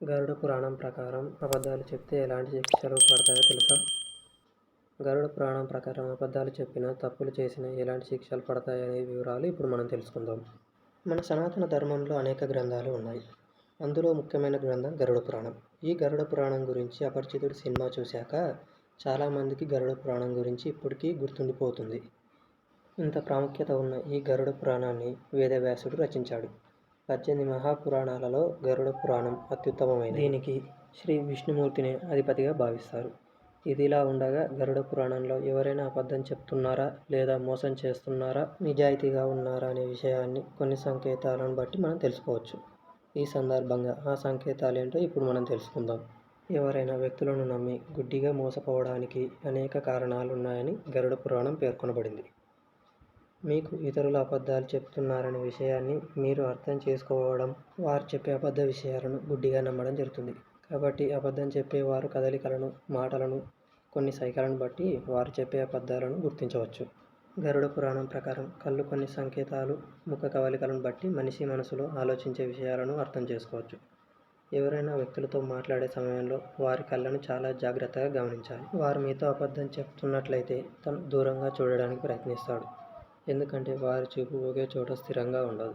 గరుడ పురాణం ప్రకారం అబద్ధాలు చెప్తే ఎలాంటి శిక్షలు పడతాయో తెలుసా? గరుడ పురాణం ప్రకారం అబద్ధాలు చెప్పినా, తప్పులు చేసినా ఎలాంటి శిక్షలు పడతాయనే వివరాలు ఇప్పుడు మనం తెలుసుకుందాం. మన సనాతన ధర్మంలో అనేక గ్రంథాలు ఉన్నాయి. అందులో ముఖ్యమైన గ్రంథం గరుడ పురాణం. ఈ గరుడ పురాణం గురించి అపరిచితుడు సినిమా చూశాక చాలామందికి గరుడ పురాణం గురించి ఇప్పటికీ గుర్తుండిపోతుంది. ఇంత ప్రాముఖ్యత ఉన్న ఈ గరుడ పురాణాన్ని వేదవ్యాసుడు రచించాడు. 18 మహాపురాణాలలో గరుడ పురాణం అత్యుత్తమమైనది. దీనికి శ్రీ విష్ణుమూర్తినే అధిపతిగా భావిస్తారు. ఇదిలా ఉండగా గరుడ పురాణంలో ఎవరైనా అబద్ధం చెప్తున్నారా లేదా మోసం చేస్తున్నారా, నిజాయితీగా ఉన్నారా అనే విషయాన్ని కొన్ని సంకేతాలను బట్టి మనం తెలుసుకోవచ్చు. ఈ సందర్భంగా ఆ సంకేతాలేంటో ఇప్పుడు మనం తెలుసుకుందాం. ఎవరైనా వ్యక్తులను నమ్మి గుడ్డిగా మోసపోవడానికి అనేక కారణాలున్నాయని గరుడ పురాణం పేర్కొనబడింది. మీకు ఇతరులు అబద్ధాలు చెప్తున్నారనే విషయాన్ని మీరు అర్థం చేసుకోవడం, వారు చెప్పే అబద్ధ విషయాలను గుడ్డిగా నమ్మడం జరుగుతుంది. కాబట్టి అబద్ధం చెప్పేవారు కదలికలను, మాటలను, కొన్ని సైగలను బట్టి వారు చెప్పే అబద్ధాలను గుర్తించవచ్చు. గరుడ పురాణం ప్రకారం కళ్ళు కొన్ని సంకేతాలు, ముఖ కవలికలను బట్టి మనిషి మనసులో ఆలోచించే విషయాలను అర్థం చేసుకోవచ్చు. ఎవరైనా వ్యక్తులతో మాట్లాడే సమయంలో వారి కళ్ళను చాలా జాగ్రత్తగా గమనించాలి. వారు మీతో అబద్ధం చెప్తున్నట్లయితే తను దూరంగా చూడడానికి ప్రయత్నిస్తాడు. ఎందుకంటే వారి చూపు ఒకే చోట స్థిరంగా ఉండదు.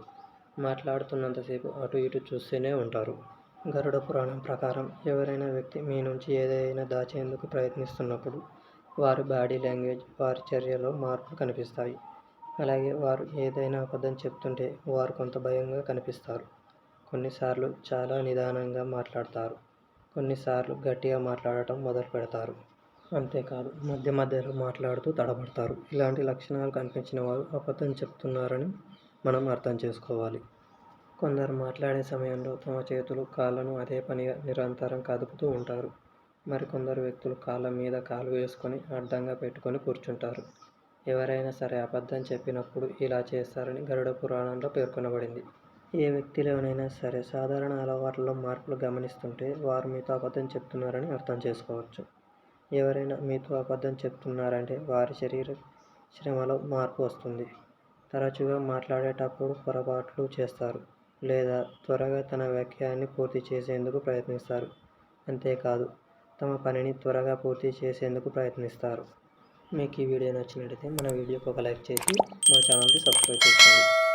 మాట్లాడుతున్నంతసేపు అటు ఇటు చూస్తూనే ఉంటారు. గరుడ పురాణం ప్రకారం ఎవరైనా వ్యక్తి మీ నుంచి ఏదైనా దాచేందుకు ప్రయత్నిస్తున్నప్పుడు వారి బాడీ లాంగ్వేజ్, వారి చర్యలో మార్పులు కనిపిస్తాయి. అలాగే వారు ఏదైనా అబద్ధం చెప్తుంటే వారు కొంత భయంగా కనిపిస్తారు. కొన్నిసార్లు చాలా నిదానంగా మాట్లాడతారు. కొన్నిసార్లు గట్టిగా మాట్లాడటం మొదలు పెడతారు. అంతేకాదు మధ్య మధ్యలో మాట్లాడుతూ తడబడతారు. ఇలాంటి లక్షణాలు కనిపించిన వారు అబద్ధం చెప్తున్నారని మనం అర్థం చేసుకోవాలి. కొందరు మాట్లాడే సమయంలో తమ చేతులు, కాళ్ళను అదే పనిగా నిరంతరం కదుపుతూ ఉంటారు. మరికొందరు వ్యక్తులు కాళ్ళ మీద కాలు వేసుకొని అడ్డంగా పెట్టుకొని కూర్చుంటారు. ఎవరైనా సరే అబద్ధం చెప్పినప్పుడు ఇలా చేస్తారని గరుడ పురాణంలో పేర్కొనబడింది. ఏ వ్యక్తిలోనైనా సరే సాధారణ అలవాట్లలో మార్పులు గమనిస్తుంటే వారు మీతో అబద్ధం చెప్తున్నారని అర్థం చేసుకోవచ్చు. ఎవరైనా మీతో అబద్ధం చెప్తున్నారంటే వారి శరీర శ్రమలో మార్పు వస్తుంది. తరచుగా మాట్లాడేటప్పుడు పొరపాట్లు చేస్తారు లేదా త్వరగా తన వాక్యాన్ని పూర్తి చేసేందుకు ప్రయత్నిస్తారు. అంతేకాదు తమ పనిని త్వరగా పూర్తి చేసేందుకు ప్రయత్నిస్తారు. మీకు ఈ వీడియో నచ్చినట్లయితే మన వీడియోకి ఒక లైక్ చేసి మన ఛానల్ని సబ్స్క్రైబ్ చేసుకోండి.